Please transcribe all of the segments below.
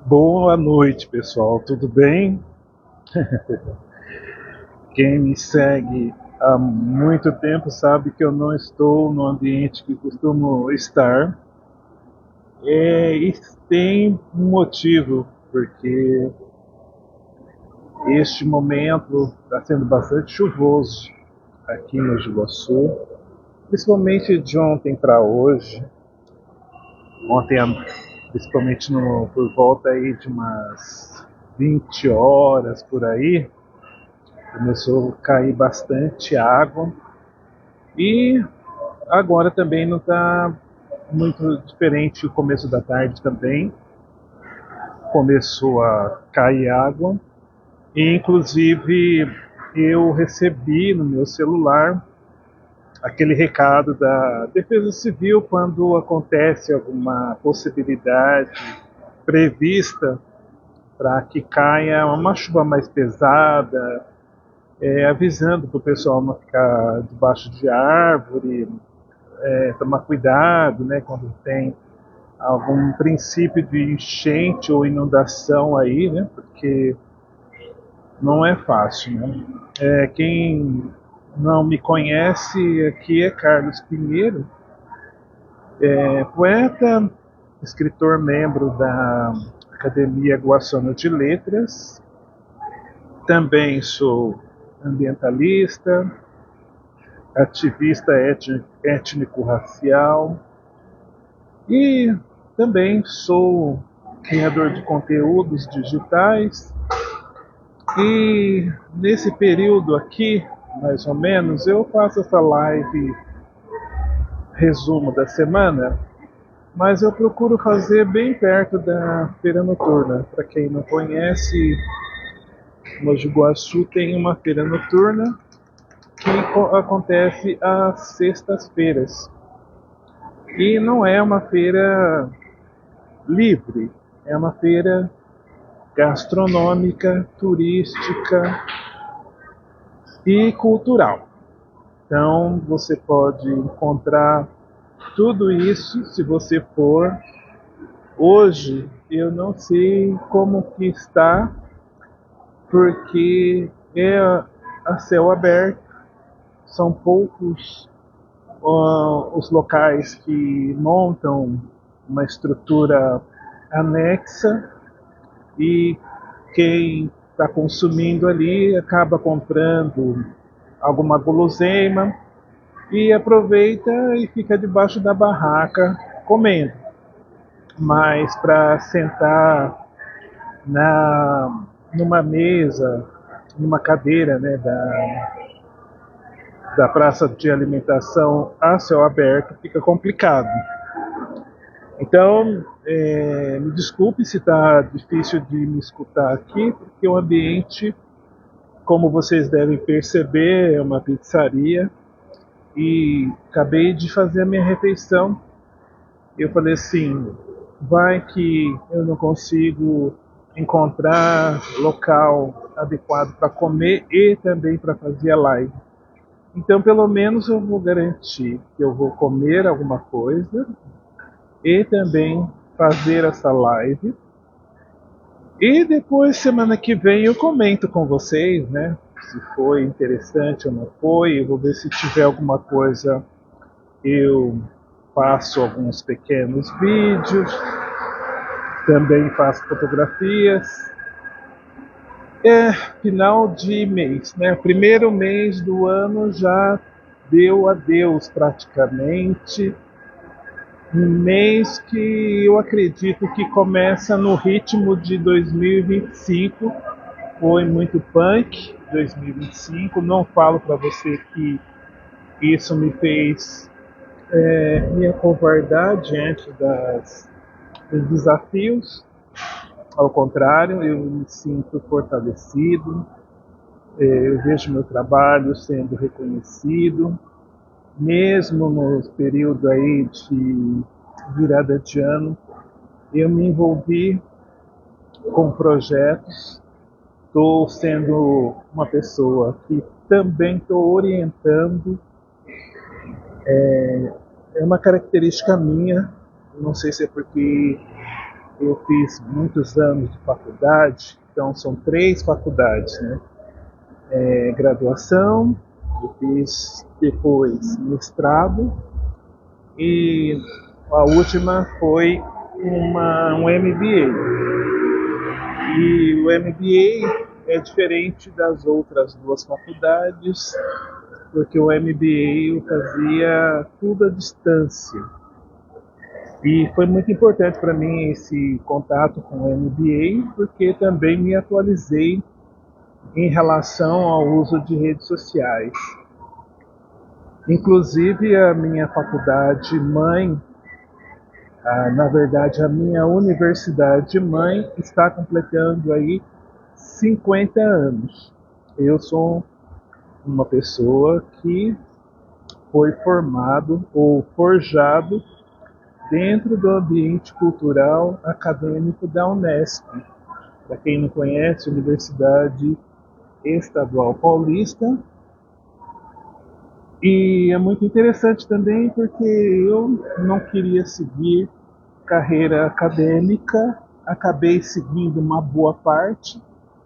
Boa noite, pessoal. Tudo bem? Quem me segue há muito tempo sabe que eu não estou no ambiente que costumo estar. E tem um motivo, porque este momento está sendo bastante chuvoso aqui no Iguaçu, principalmente de ontem para hoje. Ontem, principalmente por volta aí de umas 20 horas por aí, começou a cair bastante água e agora também não está muito diferente. O começo da tarde também começou a cair água e inclusive eu recebi no meu celular aquele recado da Defesa Civil quando acontece alguma possibilidade prevista para que caia uma chuva mais pesada, avisando para o pessoal não ficar debaixo de árvore, tomar cuidado, né, quando tem algum princípio de enchente ou inundação aí, né, porque não é fácil, né. Quem não me conhece aqui é Carlos Pinheiro, poeta, escritor, membro da Academia Guaçuna de Letras. Também sou ambientalista, ativista étnico-racial e também sou criador de conteúdos digitais. E nesse período aqui, mais ou menos, eu faço essa live resumo da semana, mas eu procuro fazer bem perto da feira noturna. Para quem não conhece, Mogi Guaçu tem uma feira noturna que acontece às sextas-feiras. E não é uma feira livre, é uma feira gastronômica, turística e cultural. Então você pode encontrar tudo isso se você for. Hoje eu não sei como que está, porque é a céu aberto, são poucos os locais que montam uma estrutura anexa e quem está consumindo ali acaba comprando alguma guloseima e aproveita e fica debaixo da barraca comendo. Mas para sentar numa mesa, numa cadeira, né, da praça de alimentação a céu aberto fica complicado. Então, me desculpe se está difícil de me escutar aqui, porque o ambiente, como vocês devem perceber, é uma pizzaria e acabei de fazer a minha refeição. Eu falei assim, vai que eu não consigo encontrar local adequado para comer e também para fazer a live. Então, pelo menos eu vou garantir que eu vou comer alguma coisa e também fazer essa live. E depois, semana que vem, eu comento com vocês, né? Se foi interessante ou não foi. Eu vou ver se tiver alguma coisa, eu faço alguns pequenos vídeos, também faço fotografias. É final de mês, né? O primeiro mês do ano já deu adeus praticamente. Um mês que eu acredito que começa no ritmo de 2025. Foi muito punk 2025. Não falo para você que isso me fez me acovardar diante dos desafios. Ao contrário, eu me sinto fortalecido, eu vejo meu trabalho sendo reconhecido, mesmo no período aí de virada de ano, eu me envolvi com projetos, estou sendo uma pessoa que também estou orientando, é uma característica minha, não sei se é porque eu fiz muitos anos de faculdade, então são 3 faculdades, né? Graduação, eu fiz depois mestrado e a última foi um MBA. E o MBA é diferente das outras 2 faculdades, porque o MBA eu fazia tudo à distância. E foi muito importante para mim esse contato com o MBA, porque também me atualizei em relação ao uso de redes sociais. Inclusive a minha faculdade mãe, na verdade a minha universidade mãe, está completando aí 50 anos. Eu sou uma pessoa que foi formado ou forjado dentro do ambiente cultural acadêmico da Unesp. Para quem não conhece, Universidade Estadual Paulista. E é muito interessante também porque eu não queria seguir carreira acadêmica, acabei seguindo uma boa parte,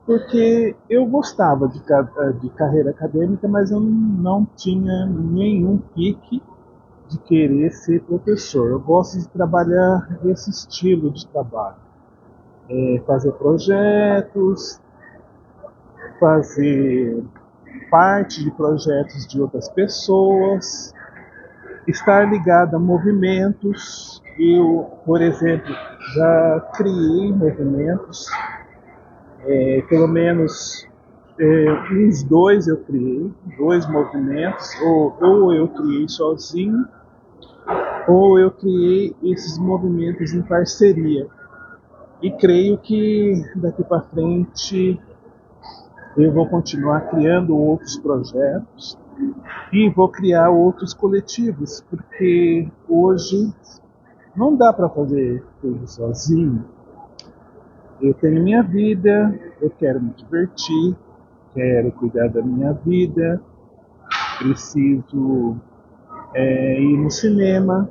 porque eu gostava de carreira acadêmica, mas eu não tinha nenhum pique de querer ser professor. Eu gosto de trabalhar esse estilo de trabalho. Fazer projetos, fazer parte de projetos de outras pessoas, estar ligado a movimentos. Eu, por exemplo, já criei movimentos, pelo menos uns 2 eu criei, 2 movimentos, ou eu criei sozinho, ou eu criei esses movimentos em parceria. E creio que daqui para frente eu vou continuar criando outros projetos e vou criar outros coletivos, porque hoje não dá para fazer tudo sozinho. Eu tenho minha vida, eu quero me divertir, quero cuidar da minha vida, preciso ir no cinema.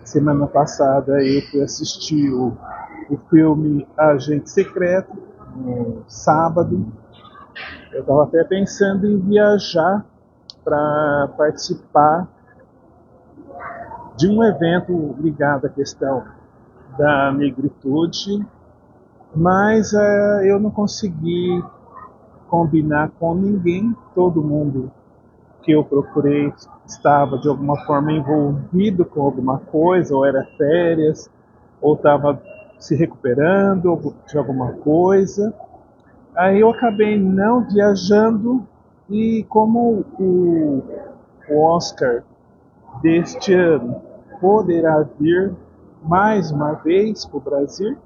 Semana passada eu fui assistir o filme Agente Secreto, no sábado. Eu estava até pensando em viajar para participar de um evento ligado à questão da negritude, mas eu não consegui combinar com ninguém. Todo mundo que eu procurei estava de alguma forma envolvido com alguma coisa, ou era férias, ou estava se recuperando de alguma coisa. Aí eu acabei não viajando, e como o Oscar deste ano poderá vir mais uma vez para o Brasil,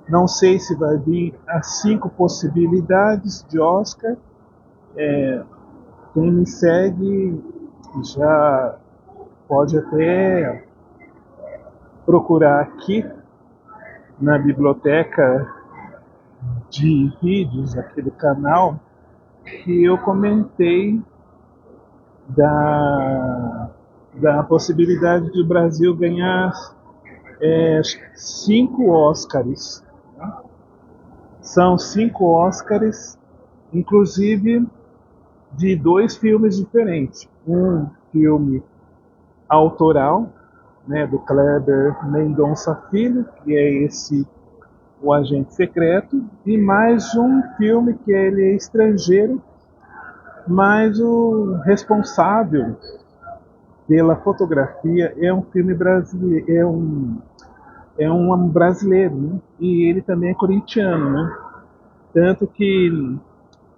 não sei se vai vir as 5 possibilidades de Oscar. Quem me segue já pode até procurar aqui na biblioteca de vídeos aqui do canal, que eu comentei da possibilidade de o Brasil ganhar 5 Oscars. São 5 Oscars, inclusive de 2 filmes diferentes. Um filme autoral, né, do Kleber Mendonça Filho, que é esse O Agente Secreto, e mais um filme que ele é estrangeiro, mas o responsável pela fotografia é um filme brasileiro, é um brasileiro, né? E ele também é corintiano, né? Tanto que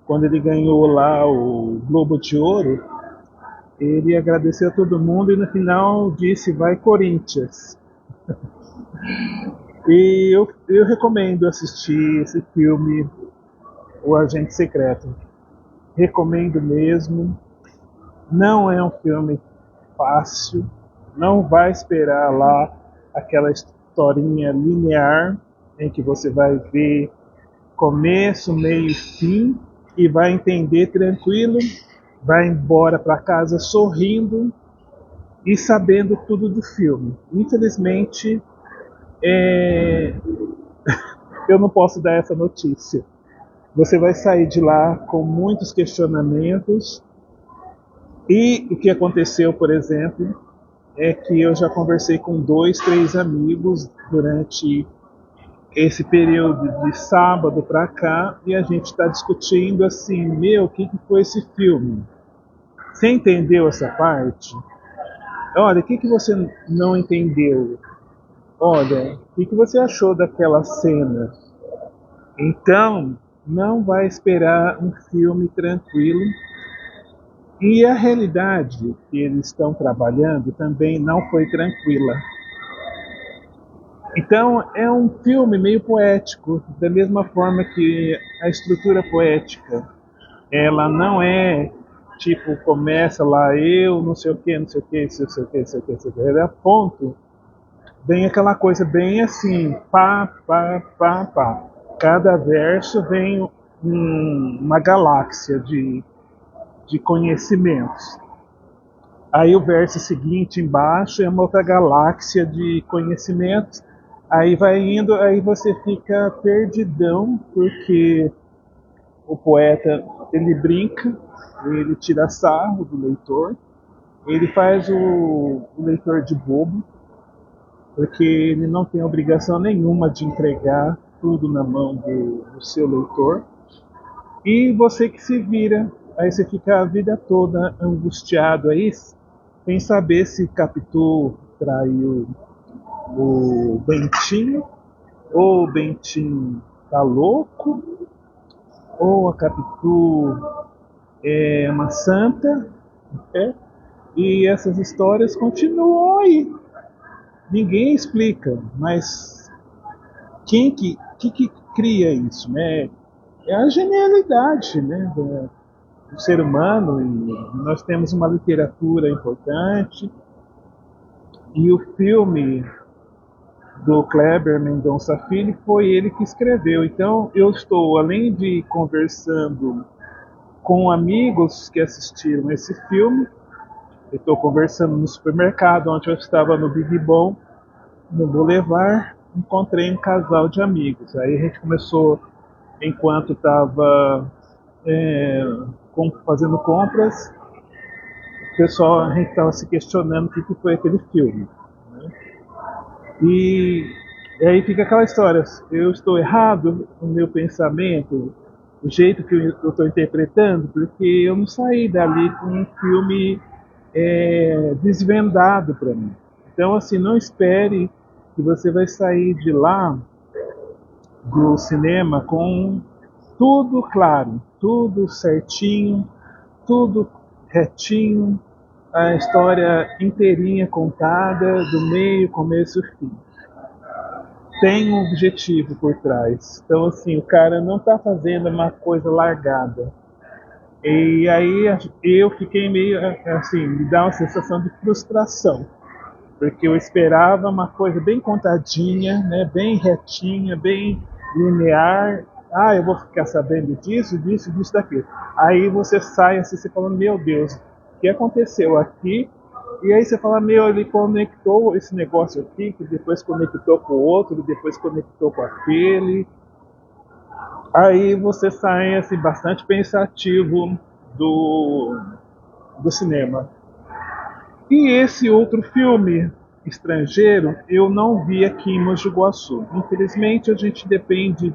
quando ele ganhou lá o Globo de Ouro, ele agradeceu a todo mundo e no final disse: vai Corinthians. E eu recomendo assistir esse filme, O Agente Secreto. Recomendo mesmo. Não é um filme fácil, não vai esperar lá aquela historinha linear em que você vai ver começo, meio e fim e vai entender tranquilo, vai embora para casa sorrindo e sabendo tudo do filme. Infelizmente, É, eu não posso dar essa notícia. Você vai sair de lá com muitos questionamentos. E o que aconteceu, por exemplo, é que eu já conversei com 2, 3 amigos durante esse período de sábado para cá e a gente está discutindo assim, meu, o que foi esse filme? Você entendeu essa parte? Olha, o que você não entendeu? Olha, o que você achou daquela cena? Então, não vai esperar um filme tranquilo. E a realidade que eles estão trabalhando também não foi tranquila. Então, é um filme meio poético, da mesma forma que a estrutura poética, ela não é tipo, começa lá, eu, não sei o que, não sei o que, não sei o que, não sei o que, não sei o que, ela é ponto, vem aquela coisa bem assim, pá, pá, pá, pá. Cada verso vem uma galáxia de conhecimentos. Aí o verso seguinte embaixo é uma outra galáxia de conhecimentos. Aí vai indo, aí você fica perdidão, porque o poeta ele brinca, ele tira sarro do leitor, ele faz o leitor de bobo, porque ele não tem obrigação nenhuma de entregar tudo na mão do seu leitor. E você que se vira, aí você fica a vida toda angustiado aí, sem saber se Capitu traiu o Bentinho, ou o Bentinho tá louco, ou a Capitu é uma santa, né? E essas histórias continuam aí. Ninguém explica, mas quem que cria isso, né? É a genialidade, né, do ser humano. E nós temos uma literatura importante e o filme do Kleber Mendonça Filho foi ele que escreveu. Então eu estou, além de conversando com amigos que assistiram esse filme, eu estou conversando no supermercado, onde eu estava no Big Bom, no Boulevard, encontrei um casal de amigos. Aí a gente começou, enquanto estava fazendo compras, o pessoal, a gente estava se questionando o que foi aquele filme. Né? E aí fica aquela história, eu estou errado no meu pensamento, o jeito que eu estou interpretando, porque eu não saí dali com um filme desvendado para mim. Então, assim, não espere que você vai sair de lá, do cinema, com tudo claro, tudo certinho, tudo retinho, a história inteirinha contada, do meio, começo e fim. Tem um objetivo por trás. Então, assim, o cara não está fazendo uma coisa largada. E aí eu fiquei meio, assim, me dá uma sensação de frustração. Porque eu esperava uma coisa bem contadinha, né, bem retinha, bem linear. Ah, eu vou ficar sabendo disso, disso, disso, daquilo. Aí você sai assim, você fala, meu Deus, o que aconteceu aqui? E aí você fala, meu, ele conectou esse negócio aqui, que depois conectou com o outro, depois conectou com aquele. Aí você sai assim, bastante pensativo do cinema. E esse outro filme estrangeiro eu não vi aqui em Mogi Guaçu. Infelizmente a gente depende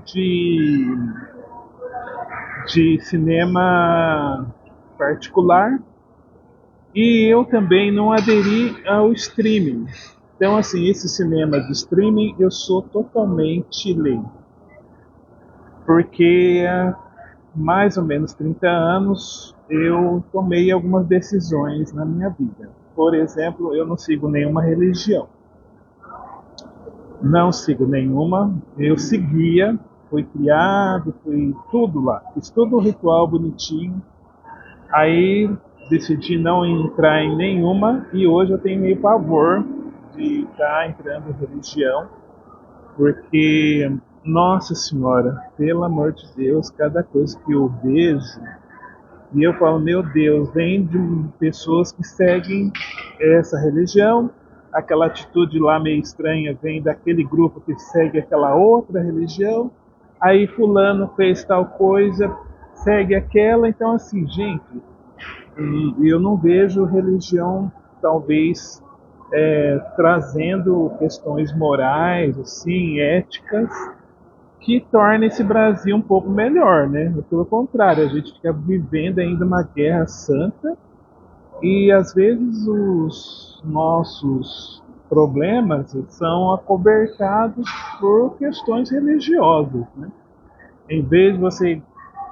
de cinema particular e eu também não aderi ao streaming. Então, assim, esse cinema de streaming eu sou totalmente leigo. Porque há mais ou menos 30 anos eu tomei algumas decisões na minha vida. Por exemplo, eu não sigo nenhuma religião. Não sigo nenhuma. Eu seguia, fui criado, fui tudo lá. Fiz todo o ritual bonitinho. Aí decidi não entrar em nenhuma e hoje eu tenho meio pavor de estar entrando em religião, porque, nossa senhora, pelo amor de Deus, cada coisa que eu vejo, e eu falo, meu Deus, vem de pessoas que seguem essa religião, aquela atitude lá meio estranha vem daquele grupo que segue aquela outra religião, aí fulano fez tal coisa, segue aquela, então assim, gente, eu não vejo religião talvez trazendo questões morais, assim, éticas, que torna esse Brasil um pouco melhor, né? Pelo contrário, a gente fica vivendo ainda uma guerra santa e às vezes os nossos problemas são acobertados por questões religiosas, né? Em vez de você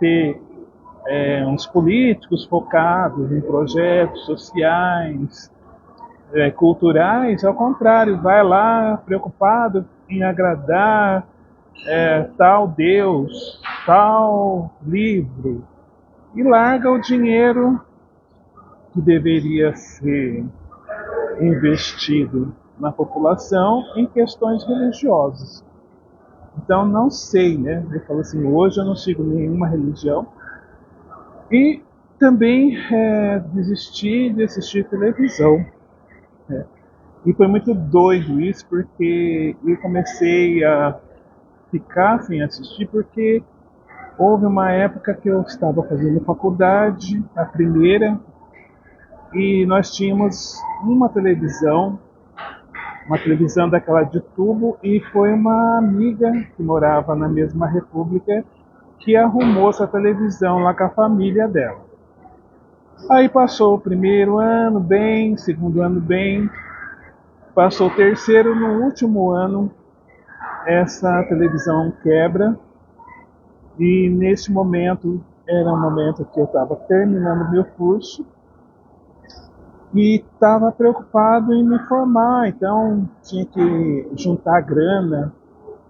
ter uns políticos focados em projetos sociais, culturais, ao contrário, vai lá preocupado em agradar tal Deus, tal livro, e larga o dinheiro que deveria ser investido na população em questões religiosas. Então não sei, né? Eu falo assim, hoje eu não sigo nenhuma religião e também desisti de assistir televisão. Né? E foi muito doido isso, porque eu comecei a ficar sem assistir, porque houve uma época que eu estava fazendo faculdade, a primeira, e nós tínhamos uma televisão daquela de tubo, e foi uma amiga que morava na mesma república que arrumou essa televisão lá com a família dela. Aí passou o primeiro ano bem, segundo ano bem, passou o terceiro, no último ano essa televisão quebra, e nesse momento era um momento que eu estava terminando meu curso e estava preocupado em me formar, então tinha que juntar a grana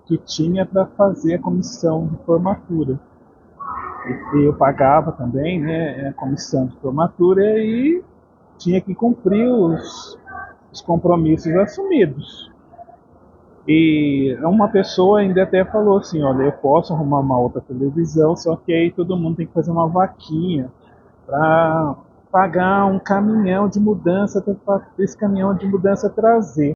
que tinha para fazer a comissão de formatura. E eu pagava também, né, a comissão de formatura e tinha que cumprir os compromissos assumidos. E uma pessoa ainda até falou assim, olha, eu posso arrumar uma outra televisão, só que aí todo mundo tem que fazer uma vaquinha para pagar um caminhão de mudança, para esse caminhão de mudança trazer.